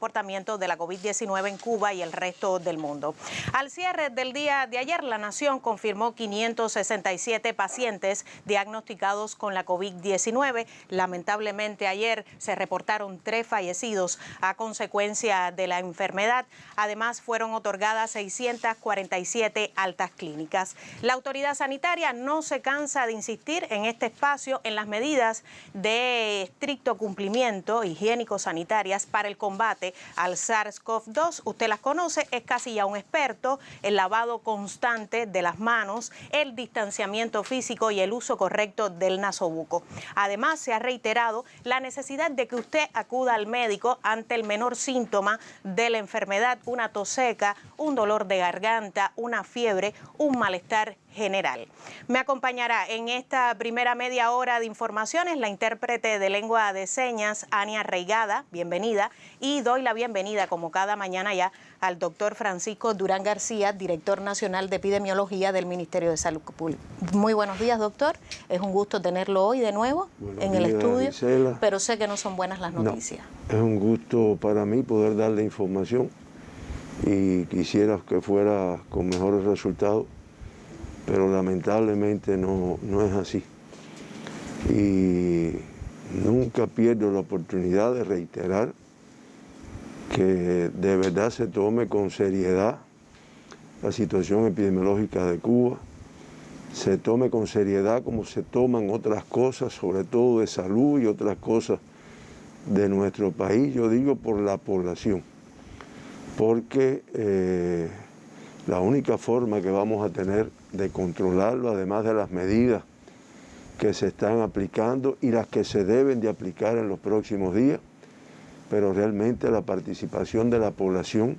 comportamiento de la COVID-19 en Cuba y el resto del mundo. Al cierre del día de ayer, la Nación confirmó 567 pacientes diagnosticados con la COVID-19. Lamentablemente, ayer se reportaron 3 fallecidos a consecuencia de la enfermedad. Además, fueron otorgadas 647 altas clínicas. La autoridad sanitaria no se cansa de insistir en este espacio en las medidas de estricto cumplimiento higiénico-sanitarias para el combate al SARS-CoV-2. Usted las conoce, es casi ya un experto: el lavado constante de las manos, el distanciamiento físico y el uso correcto del nasobuco. Además, se ha reiterado la necesidad de que usted acuda al médico ante el menor síntoma de la enfermedad: una tos seca, un dolor de garganta, una fiebre, un malestar general. Me acompañará en esta primera media hora de informaciones la intérprete de lengua de señas, Ania Reigada. Bienvenida. Y doy la bienvenida, como cada mañana ya, al doctor Francisco Durán García, director nacional de epidemiología del Ministerio de Salud Pública. Muy buenos días, doctor. Es un gusto tenerlo hoy de nuevo en el estudio, Gisela. Pero sé que no son buenas las noticias. No, es un gusto para mí poder darle información y quisiera que fuera con mejores resultados, pero lamentablemente no es así. Y nunca pierdo la oportunidad de reiterar que de verdad se tome con seriedad la situación epidemiológica de Cuba, se tome con seriedad como se toman otras cosas, sobre todo de salud y otras cosas de nuestro país. Yo digo por la población, porque la única forma que vamos a tener de controlarlo, además de las medidas que se están aplicando y las que se deben de aplicar en los próximos días, pero realmente la participación de la población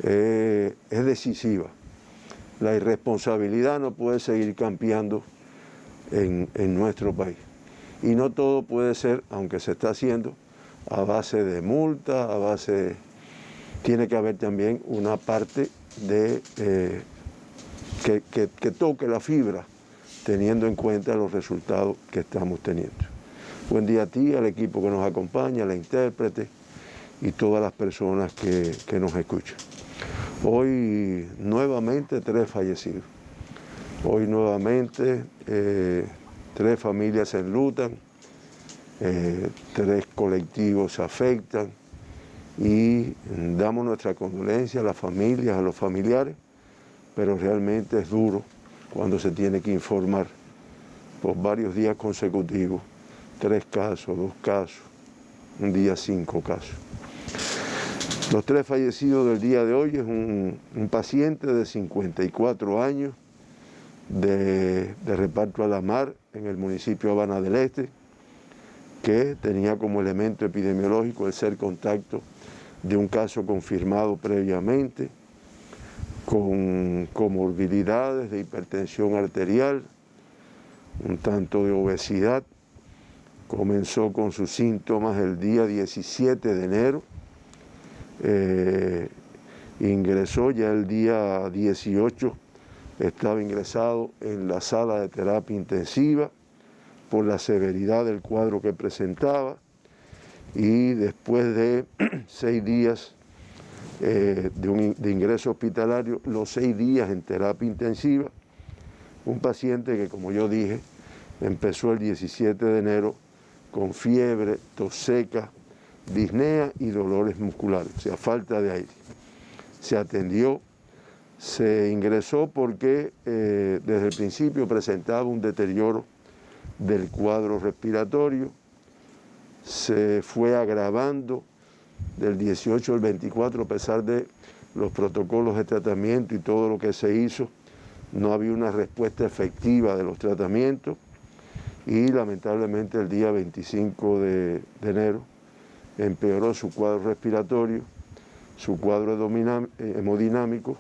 es decisiva. La irresponsabilidad no puede seguir campeando en nuestro país. Y no todo puede ser, aunque se está haciendo, a base de multa, a base... Tiene que haber también una parte de que toque la fibra, teniendo en cuenta los resultados que estamos teniendo. Buen día a ti, al equipo que nos acompaña, a la intérprete y todas las personas que nos escuchan. Hoy nuevamente 3 fallecidos. Hoy nuevamente 3 familias se enlutan, 3 colectivos se afectan y damos nuestra condolencia a las familias, a los familiares, pero realmente es duro cuando se tiene que informar por varios días consecutivos, 3 casos, 2 casos, un día 5 casos. Los 3 fallecidos del día de hoy es un paciente de 54 años de reparto a la mar en el municipio de Habana del Este, que tenía como elemento epidemiológico el ser contacto de un caso confirmado previamente, con comorbilidades de hipertensión arterial, un tanto de obesidad. Comenzó con sus síntomas el día 17 de enero, ingresó ya el día 18, estaba ingresado en la sala de terapia intensiva por la severidad del cuadro que presentaba, y después de 6 días de ingreso hospitalario, los 6 días en terapia intensiva, un paciente que, como yo dije, empezó el 17 de enero con fiebre, tos seca, disnea y dolores musculares, o sea, falta de aire. Se atendió, se ingresó porque desde el principio presentaba un deterioro del cuadro respiratorio, se fue agravando del 18 al 24, a pesar de los protocolos de tratamiento y todo lo que se hizo, no había una respuesta efectiva de los tratamientos, y lamentablemente el día 25 de enero empeoró su cuadro respiratorio, su cuadro hemodinámico,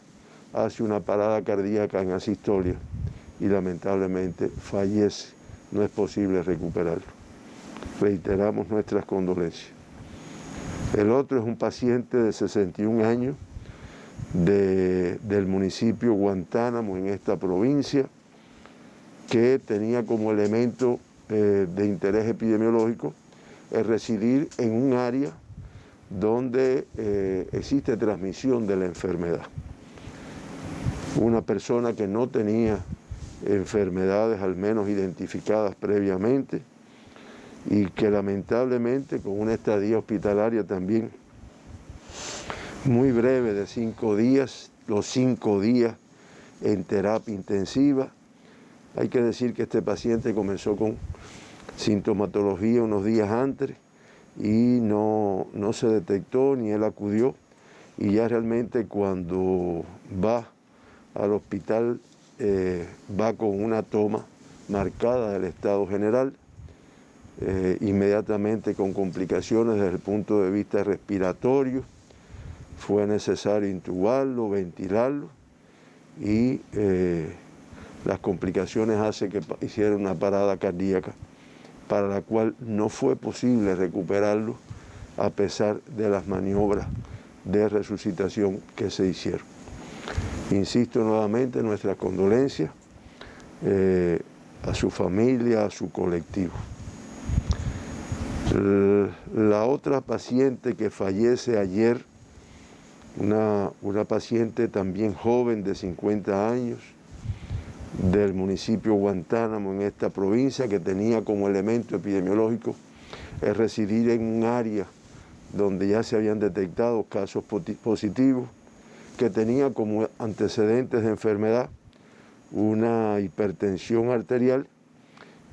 hace una parada cardíaca en asistolia y lamentablemente fallece. No es posible recuperarlo. Reiteramos nuestras condolencias. El otro es un paciente de 61 años del municipio Guantánamo, en esta provincia, que tenía como elemento de interés epidemiológico el residir en un área donde existe transmisión de la enfermedad. Una persona que no tenía enfermedades al menos identificadas previamente y que lamentablemente con una estadía hospitalaria también muy breve de 5 días, los 5 días en terapia intensiva. Hay que decir que este paciente comenzó con sintomatología unos días antes y no se detectó ni él acudió, y ya realmente cuando va al hospital va con una toma marcada del estado general, inmediatamente con complicaciones desde el punto de vista respiratorio. Fue necesario intubarlo, ventilarlo, y las complicaciones hacen que hiciera una parada cardíaca, para la cual no fue posible recuperarlo a pesar de las maniobras de resucitación que se hicieron. Insisto nuevamente, nuestras condolencias a su familia, a su colectivo. La otra paciente que fallece ayer, una paciente también joven de 50 años, del municipio Guantánamo en esta provincia, que tenía como elemento epidemiológico el residir en un área donde ya se habían detectado casos positivos, que tenía como antecedentes de enfermedad una hipertensión arterial,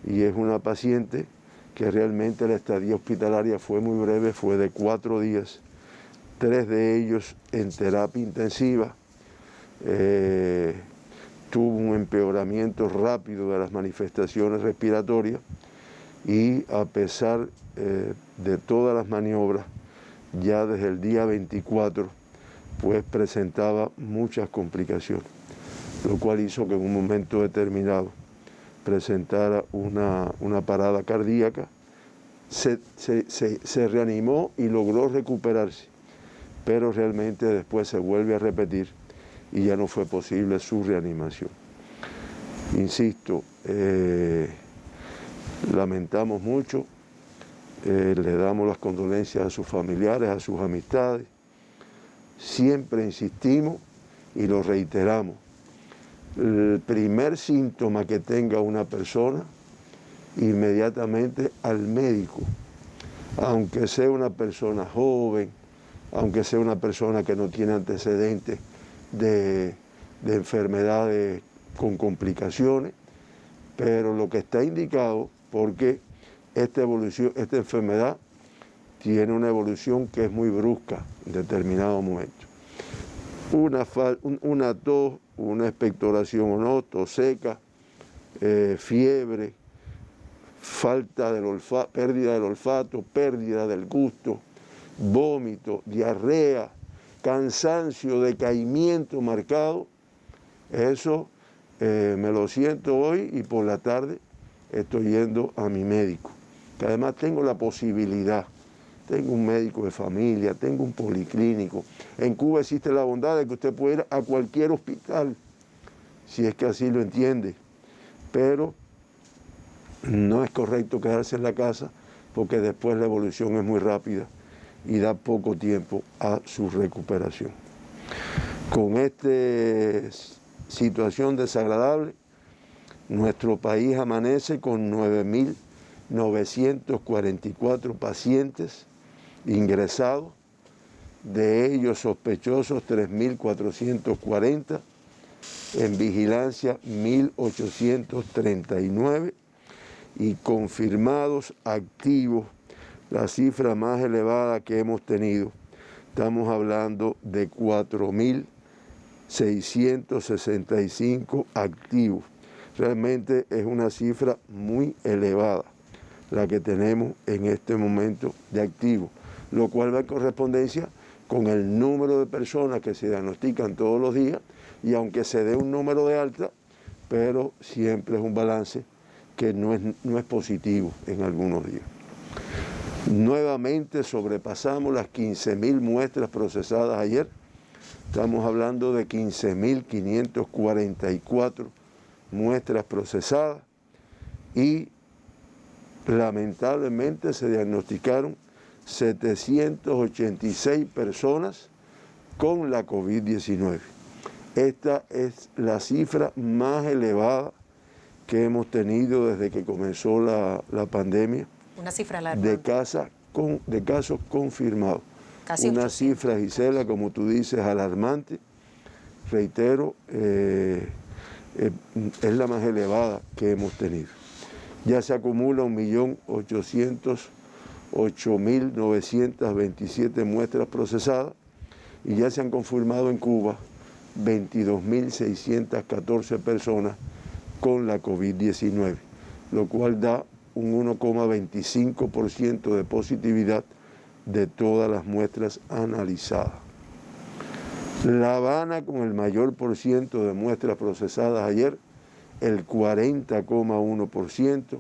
y es una paciente que realmente la estadía hospitalaria fue muy breve, fue de 4 días, 3 de ellos en terapia intensiva. Tuvo un empeoramiento rápido de las manifestaciones respiratorias y a pesar de todas las maniobras, ya desde el día 24, pues presentaba muchas complicaciones, lo cual hizo que en un momento determinado presentara una parada cardíaca. Se reanimó y logró recuperarse, pero realmente después se vuelve a repetir y ya no fue posible su reanimación. Insisto, lamentamos mucho, le damos las condolencias a sus familiares, a sus amistades. Siempre insistimos y lo reiteramos: el primer síntoma que tenga una persona, inmediatamente al médico, aunque sea una persona joven, aunque sea una persona que no tiene antecedentes de enfermedades con complicaciones, pero lo que está indicado, porque esta enfermedad tiene una evolución que es muy brusca en determinado momento. Una tos, una expectoración o no, tos seca, fiebre, falta del olfato, pérdida del olfato, pérdida del gusto, vómito, diarrea, cansancio, decaimiento marcado. Eso me lo siento hoy y por la tarde estoy yendo a mi médico, que además tengo la posibilidad. Tengo un médico de familia, tengo un policlínico. En Cuba existe la bondad de que usted puede ir a cualquier hospital, si es que así lo entiende. Pero no es correcto quedarse en la casa, porque después la evolución es muy rápida y da poco tiempo a su recuperación. Con esta situación desagradable, nuestro país amanece con 9.944 pacientes ingresados, de ellos sospechosos 3.440, en vigilancia 1.839 y confirmados activos, la cifra más elevada que hemos tenido. Estamos hablando de 4.665 activos. Realmente es una cifra muy elevada la que tenemos en este momento de activos, lo cual va en correspondencia con el número de personas que se diagnostican todos los días, y aunque se dé un número de alta, pero siempre es un balance que no es positivo en algunos días. Nuevamente sobrepasamos las 15.000 muestras procesadas ayer. Estamos hablando de 15.544 muestras procesadas y lamentablemente se diagnosticaron 786 personas con la COVID-19. Esta es la cifra más elevada que hemos tenido desde que comenzó la pandemia. Una cifra de casos confirmados. Casi una 800. Cifra, Gisela, como tú dices, alarmante. Reitero, es la más elevada que hemos tenido. Ya se acumula 1.808.927 muestras procesadas y ya se han confirmado en Cuba 22.614 personas con la COVID-19, lo cual da un 1,25% de positividad de todas las muestras analizadas. La Habana con el mayor por ciento de muestras procesadas ayer, el 40,1%,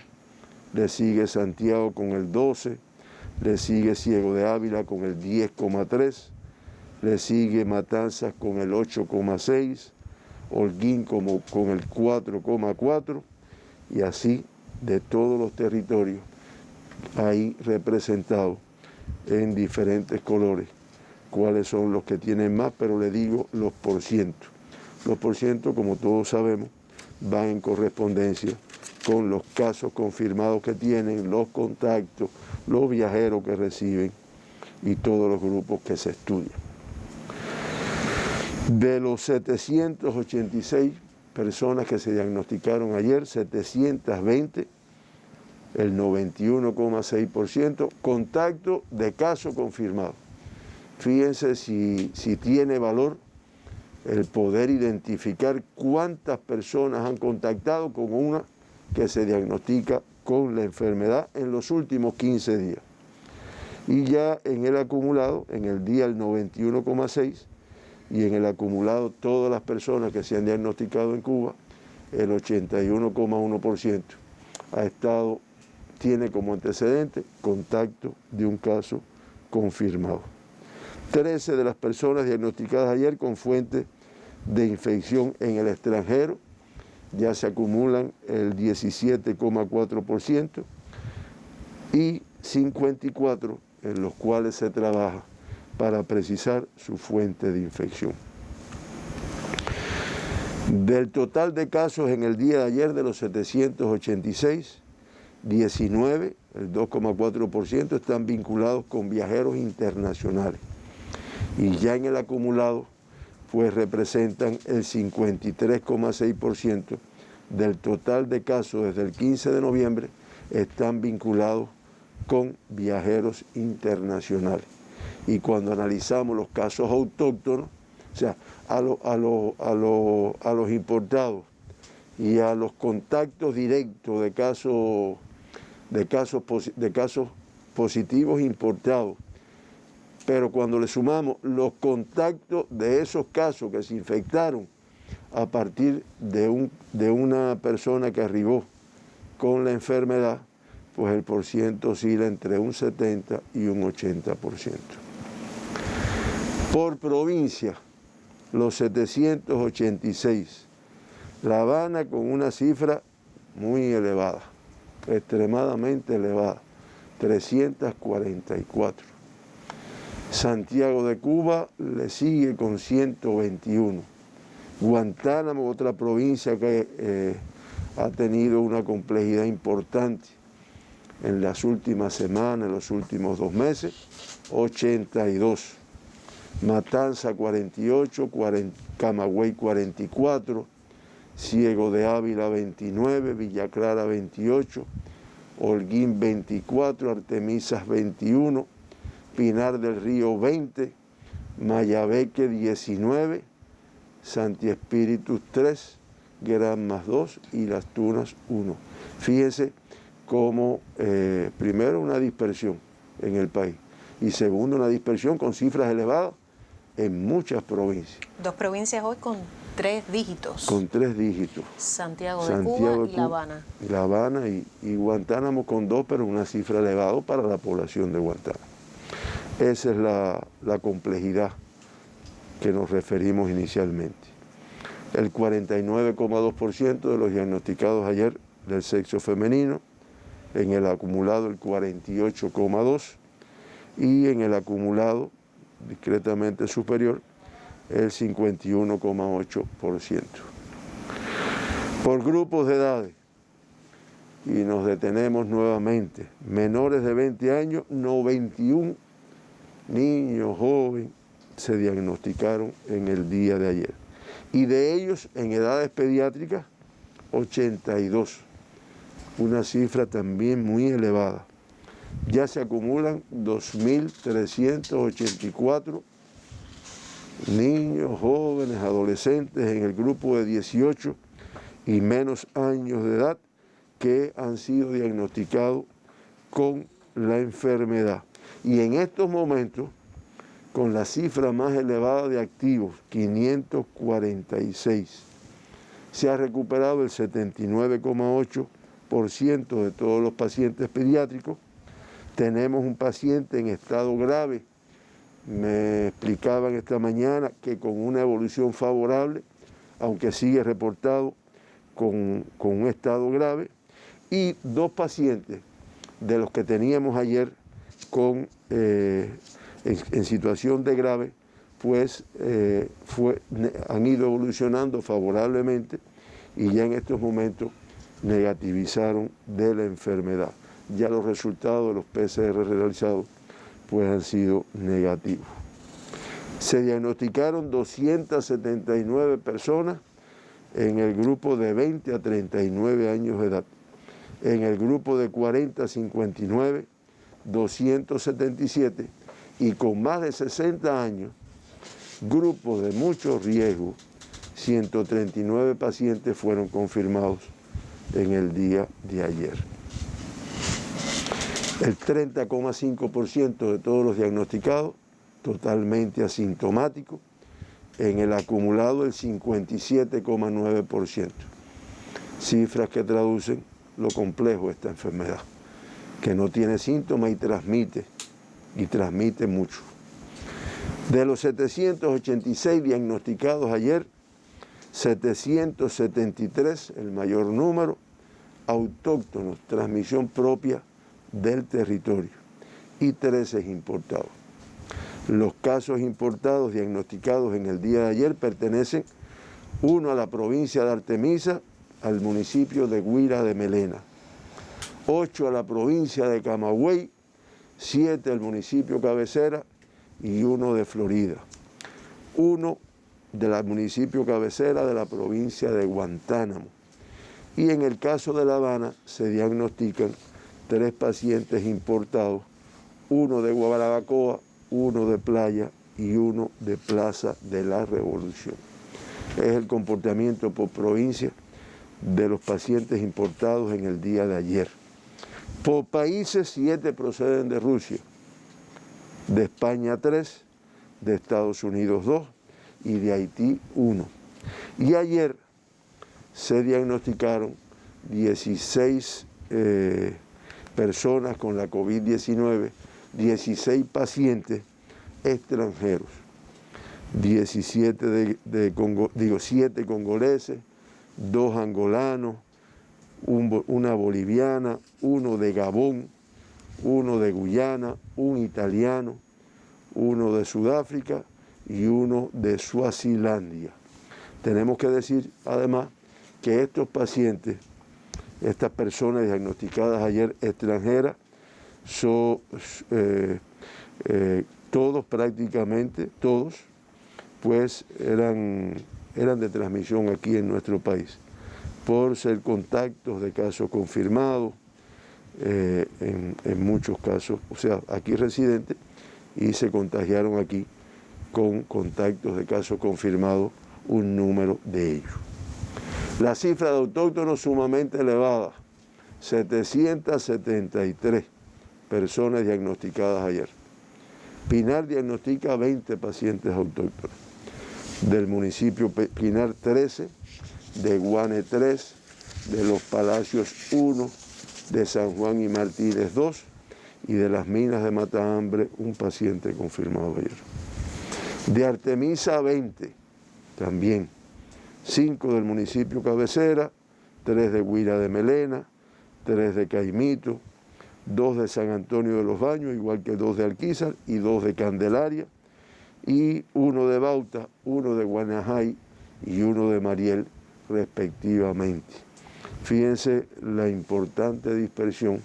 le sigue Santiago con el 12%, le sigue Ciego de Ávila con el 10,3%, le sigue Matanzas con el 8,6%, Holguín con el 4,4%, y así de todos los territorios ahí representados en diferentes colores cuáles son los que tienen más, pero le digo los porcientos. Los porcientos, como todos sabemos, van en correspondencia con los casos confirmados que tienen, los contactos, los viajeros que reciben y todos los grupos que se estudian. De los 786 personas que se diagnosticaron ayer, 720, el 91,6%, contacto de caso confirmado. Fíjense si tiene valor el poder identificar cuántas personas han contactado con una que se diagnostica con la enfermedad en los últimos 15 días. Y ya en el acumulado, en el día el 91,6%, y en el acumulado todas las personas que se han diagnosticado en Cuba, el 81,1% tiene como antecedente contacto de un caso confirmado. 13 de las personas diagnosticadas ayer con fuente de infección en el extranjero ya se acumulan el 17,4% y 54 en los cuales se trabaja para precisar su fuente de infección. Del total de casos en el día de ayer de los 786, 19, el 2,4%, están vinculados con viajeros internacionales. Y ya en el acumulado, pues representan el 53,6% del total de casos desde el 15 de noviembre, están vinculados con viajeros internacionales. Y cuando analizamos los casos autóctonos, o sea, a los importados y a los contactos directos de casos positivos importados, pero cuando le sumamos los contactos de esos casos que se infectaron a partir de una persona que arribó con la enfermedad, pues el porciento oscila entre un 70 y un 80%. Por provincia, los 786. La Habana con una cifra muy elevada, extremadamente elevada, 344. Santiago de Cuba le sigue con 121. Guantánamo, otra provincia que ha tenido una complejidad importante en las últimas semanas, en los últimos 2 meses, 82. Matanza 48, Camagüey 44, Ciego de Ávila 29, Villa Clara 28, Holguín 24, Artemisas 21, Pinar del Río 20, Mayabeque 19, Santi Espíritus 3, Granmas 2 y Las Tunas 1. Fíjense cómo, primero, una dispersión en el país y segundo, una dispersión con cifras elevadas en muchas provincias. 2 provincias hoy con 3 dígitos. Con 3 dígitos. Santiago de Cuba y La Habana. La Habana y Guantánamo con 2, pero una cifra elevada para la población de Guantánamo. Esa es la complejidad que nos referimos inicialmente. El 49,2% de los diagnosticados ayer del sexo femenino, en el acumulado el 48,2%, y en el acumulado, discretamente superior, el 51,8%. Por grupos de edades, y nos detenemos nuevamente, menores de 20 años, 91 niños jóvenes se diagnosticaron en el día de ayer. Y de ellos, en edades pediátricas, 82, una cifra también muy elevada. Ya se acumulan 2.384 niños, jóvenes, adolescentes en el grupo de 18 y menos años de edad que han sido diagnosticados con la enfermedad. Y en estos momentos, con la cifra más elevada de activos, 546, se ha recuperado el 79,8% de todos los pacientes pediátricos. Tenemos un paciente en estado grave, me explicaban esta mañana que con una evolución favorable, aunque sigue reportado con un estado grave, y 2 pacientes de los que teníamos ayer en situación de grave, pues han ido evolucionando favorablemente y ya en estos momentos negativizaron de la enfermedad. Ya los resultados de los PCR realizados pues han sido negativos. Se diagnosticaron 279 personas en el grupo de 20 a 39 años de edad. En el grupo de 40 a 59, 277, y con más de 60 años, grupos de mucho riesgo, 139 pacientes fueron confirmados en el día de ayer. El 30,5% de todos los diagnosticados totalmente asintomáticos, en el acumulado el 57,9%. Cifras que traducen lo complejo de esta enfermedad, que no tiene síntomas y transmite mucho. De los 786 diagnosticados ayer, 773, el mayor número, autóctonos, transmisión propia del territorio, y 13 importados. Los casos importados diagnosticados en el día de ayer pertenecen, 1 a la provincia de Artemisa, al municipio de Guira de Melena, 8 a la provincia de Camagüey, 7 al municipio cabecera y 1 de Florida. 1 del municipio cabecera de la provincia de Guantánamo. Y en el caso de La Habana se diagnostican 3 pacientes importados, 1 de Guabarabacoa, 1 de Playa y 1 de Plaza de la Revolución. Es el comportamiento por provincia de los pacientes importados en el día de ayer. Por países, 7 proceden de Rusia, de España 3, de Estados Unidos 2 y de Haití 1. Y ayer se diagnosticaron 16 personas con la COVID-19, 16 pacientes extranjeros, 7 congoleses, 2 angolanos, una boliviana, 1 de Gabón, 1 de Guyana, 1 italiano, 1 de Sudáfrica y 1 de Suazilandia. Tenemos que decir además que estos pacientes, estas personas diagnosticadas ayer extranjeras, son todos, prácticamente todos, pues eran de transmisión aquí en nuestro país, por ser contactos de casos confirmados, en muchos casos, o sea, aquí residentes, y se contagiaron aquí con contactos de casos confirmados, un número de ellos. La cifra de autóctonos sumamente elevada, 773 personas diagnosticadas ayer. Pinar diagnostica 20 pacientes autóctonos. Del municipio Pinar 13, de Guane 3, de Los Palacios 1, de San Juan y Martínez 2 y de las Minas de Matahambre un paciente confirmado ayer. De Artemisa 20, también 5 del municipio cabecera, 3 de Guira de Melena, 3 de Caimito, 2 de San Antonio de los Baños, igual que 2 de Alquizar y 2 de Candelaria, y 1 de Bauta, 1 de Guanajay y 1 de Mariel, respectivamente. Fíjense la importante dispersión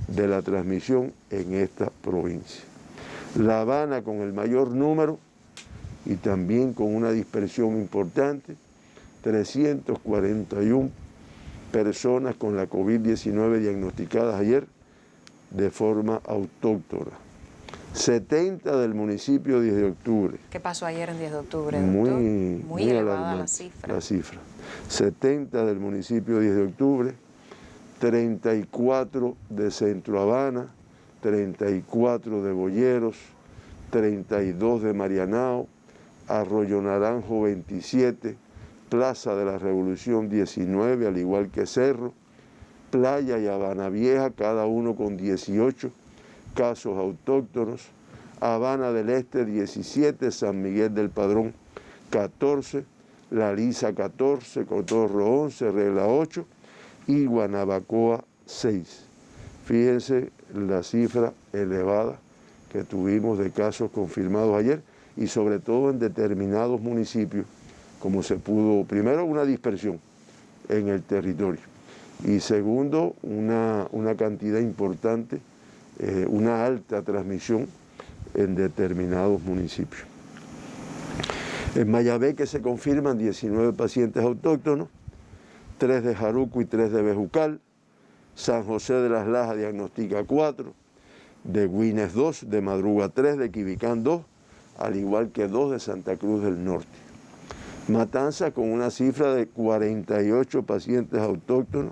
de la transmisión en esta provincia. La Habana con el mayor número y también con una dispersión importante, 341 personas con la COVID-19 diagnosticadas ayer de forma autóctona. 70 del municipio 10 de octubre. ¿Qué pasó ayer en 10 de octubre, doctor? Muy elevada la cifra. 70 del municipio 10 de octubre, 34 de Centro Habana, 34 de Boyeros, 32 de Marianao, Arroyo Naranjo 27, Plaza de la Revolución 19, al igual que Cerro, Playa y Habana Vieja, cada uno con 18 casos autóctonos, Habana del Este 17, San Miguel del Padrón 14, La Lisa 14, Cotorro 11, Regla 8 y Guanabacoa 6. Fíjense la cifra elevada que tuvimos de casos confirmados ayer y sobre todo en determinados municipios, como se pudo, primero una dispersión en el territorio y segundo una cantidad importante, una alta transmisión en determinados municipios. En Mayabeque se confirman 19 pacientes autóctonos, 3 de Jaruco y 3 de Bejucal. San José de las Lajas diagnostica 4, de Guines 2, de Madruga 3, de Quibicán 2, al igual que 2 de Santa Cruz del Norte. Matanza con una cifra de 48 pacientes autóctonos,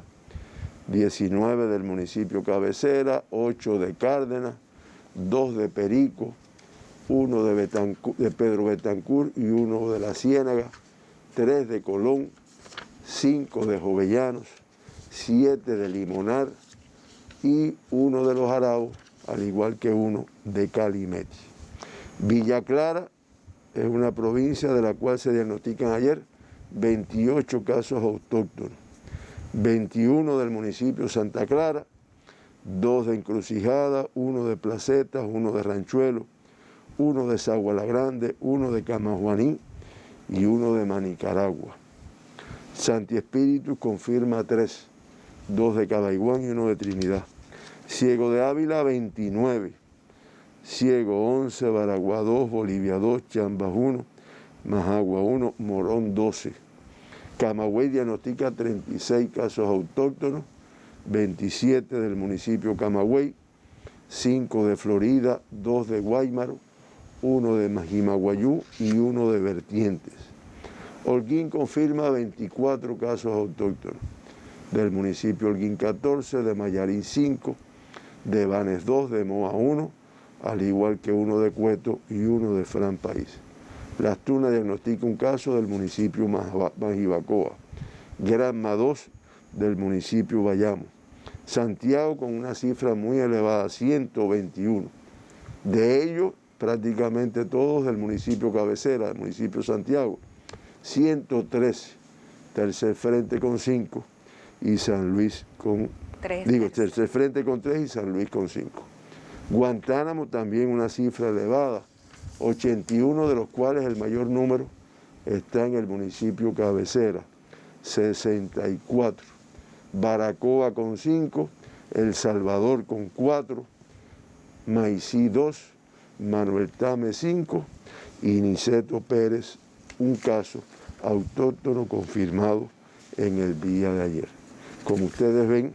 19 del municipio Cabecera, 8 de Cárdenas, 2 de Perico, 1 de Pedro Betancur y 1 de La Ciénaga, 3 de Colón, 5 de Jovellanos, 7 de Limonar y 1 de Los Araos, al igual que 1 de Calimete. Villa Clara es una provincia de la cual se diagnostican ayer 28 casos autóctonos, 21 del municipio Santa Clara, 2 de Encrucijada, 1 de Placetas, 1 de Ranchuelo, 1 de Sagua la Grande, 1 de Camajuaní y 1 de Manicaragua. Santi Espíritu confirma 3, 2 de Cadaiguán y 1 de Trinidad. Ciego de Ávila 29, Ciego 11, Baragua 2, Bolivia 2, Chambas 1, Majagua 1, Morón 12. Camagüey diagnostica 36 casos autóctonos, 27 del municipio Camagüey, 5 de Florida, 2 de Guaymaro, 1 de Majimaguayú y 1 de Vertientes. Holguín confirma 24 casos autóctonos, del municipio Holguín 14, de Mayarín 5, de Banes 2, de Moa 1, al igual que 1 de Cueto y 1 de Fran País. Las Tunas diagnostica un caso del municipio Majibacoa, Granma 2 del municipio Bayamo, Santiago con una cifra muy elevada, 121, de ellos prácticamente todos del municipio Cabecera, del municipio Santiago, 113, Tercer Frente con 5 y San Luis con 3. Tercer Frente con 3 y San Luis con 5. Guantánamo también una cifra elevada, 81 de los cuales el mayor número está en el municipio Cabecera, 64. Baracoa con 5, El Salvador con 4, Maicí 2, Manuel Tame 5 y Niceto Pérez, un caso autóctono confirmado en el día de ayer. Como ustedes ven,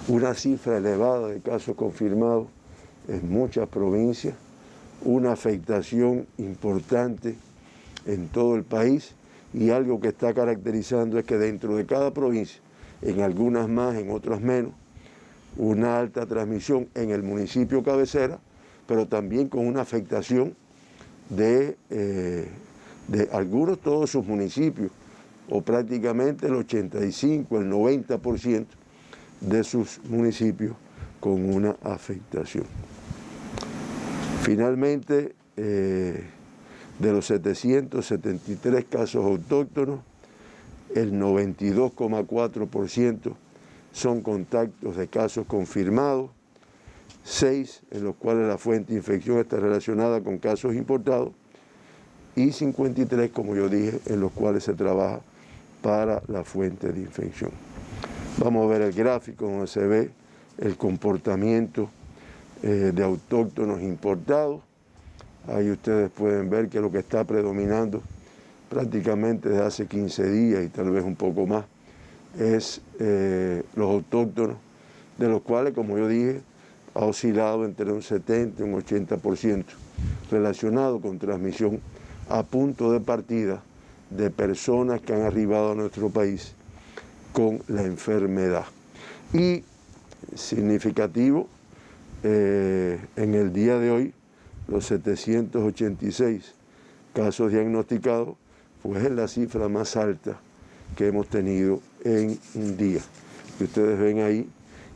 una cifra elevada de casos confirmados en muchas provincias, una afectación importante en todo el país y algo que está caracterizando es que dentro de cada provincia, en algunas más, en otras menos, una alta transmisión en el municipio Cabecera, pero también con una afectación de algunos, todos sus municipios, o prácticamente el 85, el 90% de sus municipios con una afectación. Finalmente, de los 773 casos autóctonos, el 92,4% son contactos de casos confirmados, 6 en los cuales la fuente de infección está relacionada con casos importados y 53, como yo dije, en los cuales se trabaja para la fuente de infección. Vamos a ver el gráfico donde se ve el comportamiento de autóctonos importados. Ahí ustedes pueden ver que lo que está predominando prácticamente desde hace 15 días y tal vez un poco más es los autóctonos, de los cuales, como yo dije, ha oscilado entre un 70 y un 80% relacionado con transmisión a punto de partida de personas que han arribado a nuestro país con la enfermedad. Y significativo, en el día de hoy, los 786 casos diagnosticados, pues es la cifra más alta que hemos tenido en un día. Y ustedes ven ahí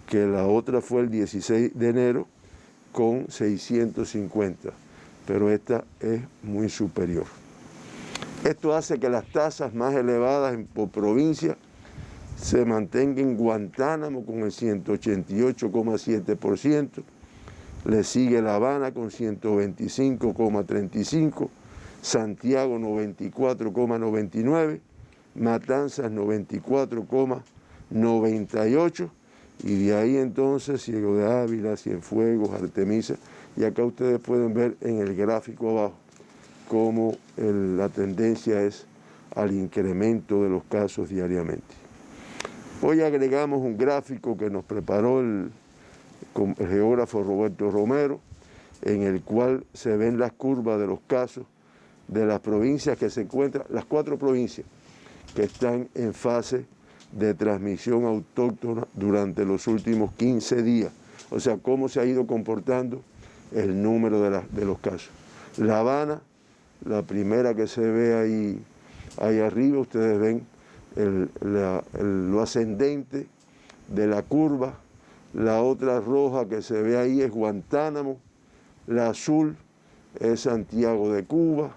que la otra fue el 16 de enero con 650, pero esta es muy superior. Esto hace que las tasas más elevadas por provincia se mantengan en Guantánamo con el 188,7%, le sigue La Habana con 125,35%, Santiago 94,99%, Matanzas 94,98%, y de ahí entonces Ciego de Ávila, Cienfuegos, Artemisa, y acá ustedes pueden ver en el gráfico abajo cómo la tendencia es al incremento de los casos diariamente. Hoy agregamos un gráfico que nos preparó el geógrafo Roberto Romero, en el cual se ven las curvas de los casos de las provincias que se encuentran, las 4 provincias que están en fase de transmisión autóctona durante los últimos 15 días. O sea, cómo se ha ido comportando el número de los casos. La Habana, la primera que se ve ahí arriba, ustedes ven lo ascendente de la curva. La otra roja que se ve ahí es Guantánamo, la azul es Santiago de Cuba,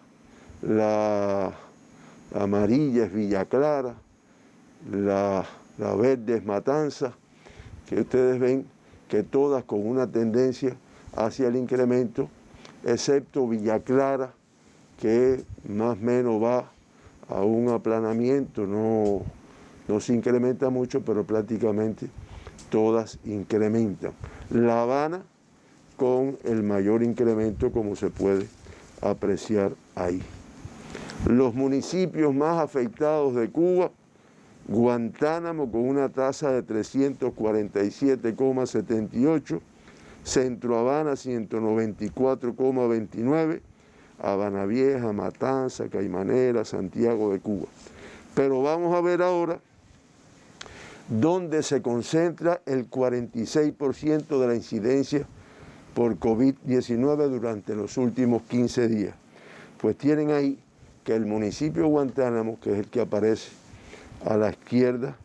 la amarilla es Villa Clara, la verde es Matanzas, que ustedes ven que todas con una tendencia hacia el incremento, excepto Villa Clara, que más o menos va a un aplanamiento, no se incrementa mucho, pero prácticamente todas incrementan. La Habana con el mayor incremento, como se puede apreciar ahí. Los municipios más afectados de Cuba: Guantánamo con una tasa de 347,78, Centro Habana 194,29, Habana Vieja, Matanza, Caimanera, Santiago de Cuba. Pero vamos a ver ahora dónde se concentra el 46% de la incidencia por COVID-19 durante los últimos 15 días. Pues tienen ahí que el municipio de Guantánamo, que es el que aparece a la izquierda,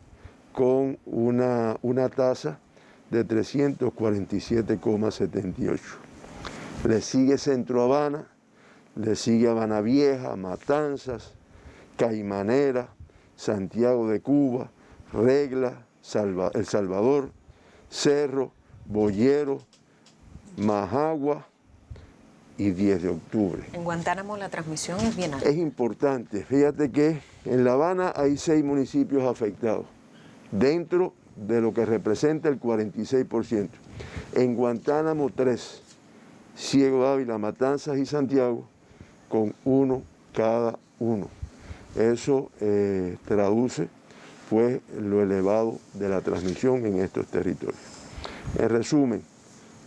con una tasa de 347,78. Le sigue Centro Habana, le sigue Habana Vieja, Matanzas, Caimanera, Santiago de Cuba, Regla, El Salvador, Cerro, Boyero, Majagua y 10 de octubre. En Guantánamo la transmisión es bien alta. Es importante, fíjate que en La Habana hay 6 municipios afectados, dentro de lo que representa el 46%. En Guantánamo 3, Ciego de Ávila, Matanzas y Santiago, con 1 cada uno. Eso traduce pues lo elevado de la transmisión en estos territorios. En resumen,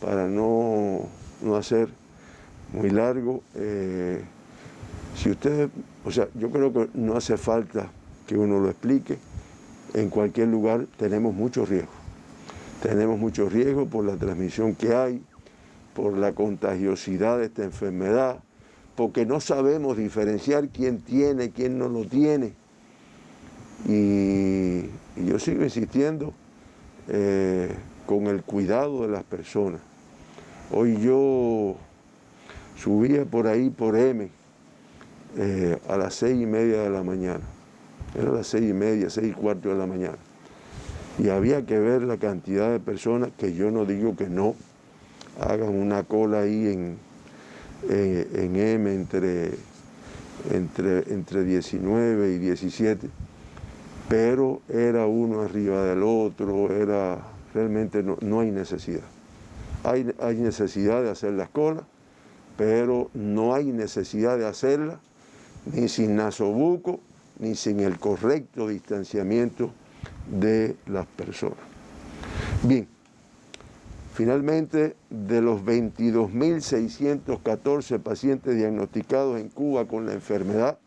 para no hacer muy largo, si ustedes, yo creo que no hace falta que uno lo explique. En cualquier lugar tenemos mucho riesgo. Tenemos mucho riesgo por la transmisión que hay, por la contagiosidad de esta enfermedad, porque no sabemos diferenciar quién tiene, quién no lo tiene. Y yo sigo insistiendo con el cuidado de las personas. Hoy yo subía por ahí, por M, a las 6:30 de la mañana. Era las 6:30, 6:15 de la mañana. Y había que ver la cantidad de personas, que yo no digo que no hagan una cola ahí en M entre 19 y 17, pero era uno arriba del otro, realmente no hay necesidad. Hay necesidad de hacer las colas, pero no hay necesidad de hacerlas ni sin nasobuco, ni sin el correcto distanciamiento de las personas. Bien, finalmente, de los 22.614 pacientes diagnosticados en Cuba con la enfermedad,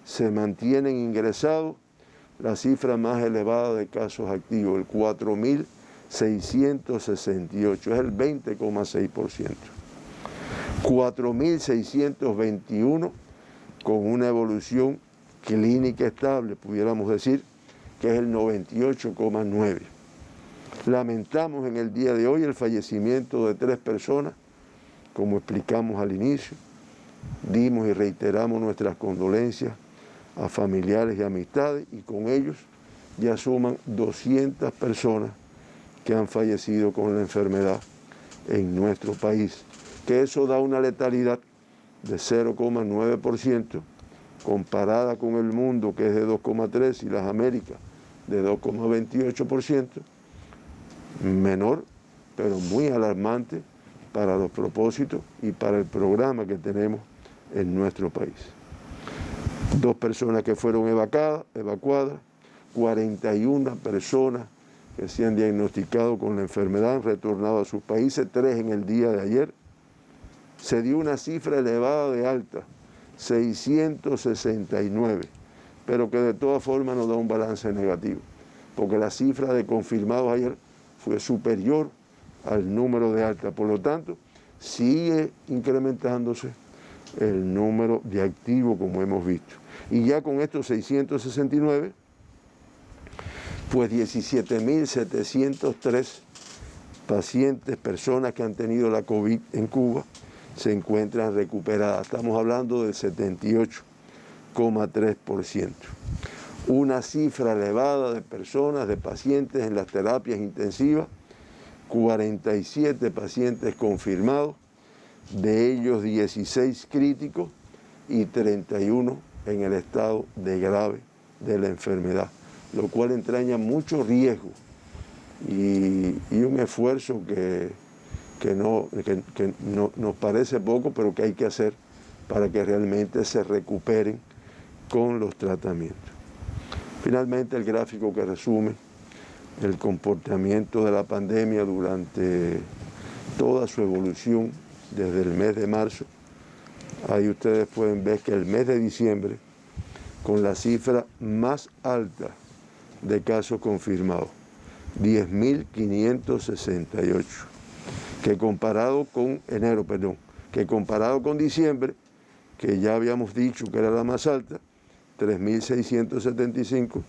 se mantienen ingresados la cifra más elevada de casos activos, el 4.668, es el 20,6%. 4.621 con una evolución clínica estable, pudiéramos decir, que es el 98,9%. Lamentamos en el día de hoy el fallecimiento de 3 personas, como explicamos al inicio. Dimos y reiteramos nuestras condolencias a familiares y amistades, y con ellos ya suman 200 personas que han fallecido con la enfermedad en nuestro país, que eso da una letalidad de 0,9%, comparada con el mundo, que es de 2,3%, y las Américas de 2,28%, menor, pero muy alarmante para los propósitos y para el programa que tenemos en nuestro país. 2 personas que fueron evacuadas, 41 personas que se han diagnosticado con la enfermedad han retornado a sus países, 3 en el día de ayer. Se dio una cifra elevada de alta, 669, pero que de todas formas nos da un balance negativo, porque la cifra de confirmados ayer fue superior al número de alta. Por lo tanto, sigue incrementándose el número de activos, como hemos visto. Y ya con estos 669, pues 17.703 pacientes, personas que han tenido la COVID en Cuba, se encuentran recuperadas. Estamos hablando del 78,3%. Una cifra elevada de personas, de pacientes en las terapias intensivas, 47 pacientes confirmados, de ellos 16 críticos y 31 en el estado de grave de la enfermedad, lo cual entraña mucho riesgo y un esfuerzo que nos parece poco, pero que hay que hacer para que realmente se recuperen con los tratamientos. Finalmente, el gráfico que resume el comportamiento de la pandemia durante toda su evolución desde el mes de marzo. Ahí ustedes pueden ver que el mes de diciembre, con la cifra más alta de casos confirmados, 10.568, que comparado con que comparado con diciembre, que ya habíamos dicho que era la más alta, 3.675,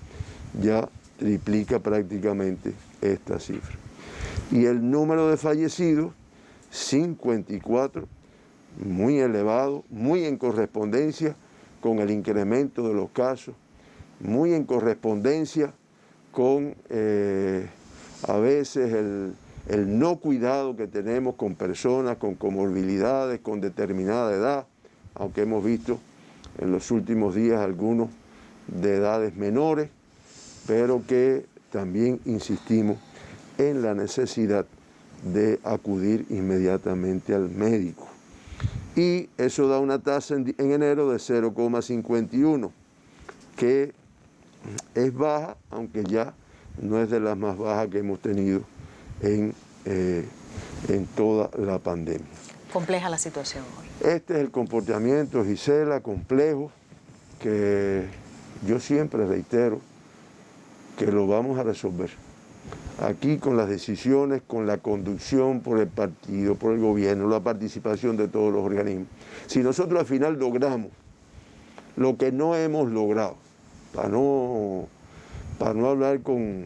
ya triplica prácticamente esta cifra. Y el número de fallecidos, 54, muy elevado, muy en correspondencia con el incremento de los casos, muy en correspondencia con a veces el no cuidado que tenemos con personas con comorbilidades, con determinada edad, aunque hemos visto en los últimos días algunos de edades menores, pero que también insistimos en la necesidad de acudir inmediatamente al médico. Y eso da una tasa en enero de 0,51, que es baja, aunque ya no es de las más bajas que hemos tenido en toda la pandemia. Compleja la situación hoy. Este es el comportamiento, Gisela, complejo, que yo siempre reitero que lo vamos a resolver. Aquí con las decisiones, con la conducción por el partido, por el gobierno, la participación de todos los organismos. Si nosotros al final logramos lo que no hemos logrado, para no hablar con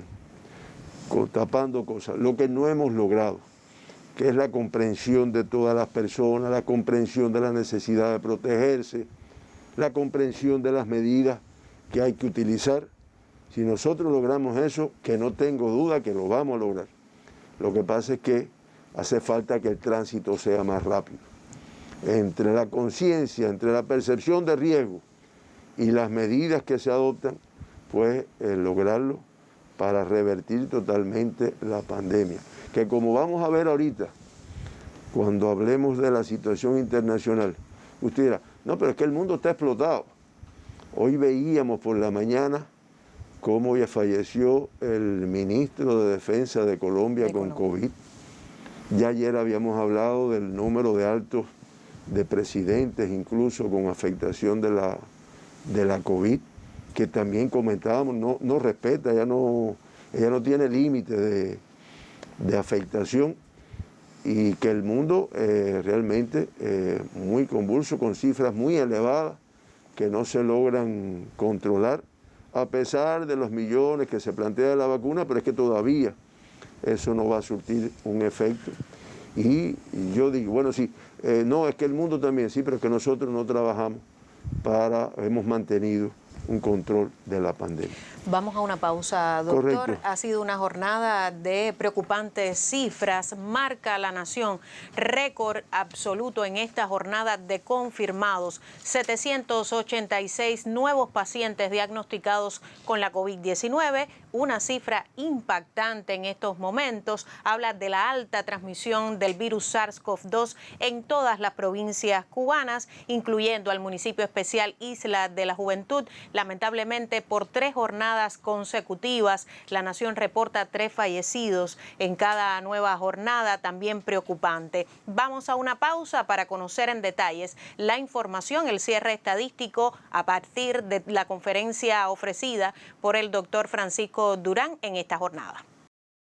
tapando cosas, lo que no hemos logrado, que es la comprensión de todas las personas, la comprensión de la necesidad de protegerse, la comprensión de las medidas que hay que utilizar, Si nosotros logramos eso, que no tengo duda que lo vamos a lograr. Lo que pasa es que hace falta que el tránsito sea más rápido. Entre la conciencia, entre la percepción de riesgo y las medidas que se adoptan, pues lograrlo para revertir totalmente la pandemia. Que como vamos a ver ahorita, cuando hablemos de la situación internacional, usted dirá, no, pero es que el mundo está explotado. Hoy veíamos por la mañana cómo ya falleció el ministro de Defensa de Colombia con COVID. Ya ayer habíamos hablado del número de altos de presidentes, incluso con afectación de la COVID, que también comentábamos, no respeta, ella no tiene límite de afectación, y que el mundo realmente muy convulso, con cifras muy elevadas que no se logran controlar, a pesar de los millones que se plantea de la vacuna, pero es que todavía eso no va a surtir un efecto. Y yo digo, bueno, sí, no, es que el mundo también, sí, pero es que nosotros no trabajamos hemos mantenido un control de la pandemia. Vamos a una pausa, doctor. Correcto. Ha sido una jornada de preocupantes cifras. Marca La Nación récord absoluto en esta jornada de confirmados. 786 nuevos pacientes diagnosticados con la COVID-19, una cifra impactante en estos momentos. Habla de la alta transmisión del virus SARS-CoV-2 en todas las provincias cubanas, incluyendo al municipio especial Isla de la Juventud. Lamentablemente, por 3 jornadas consecutivas, La Nación reporta 3 fallecidos en cada nueva jornada, también preocupante. Vamos a una pausa para conocer en detalles la información, el cierre estadístico a partir de la conferencia ofrecida por el doctor Francisco Durán en esta jornada.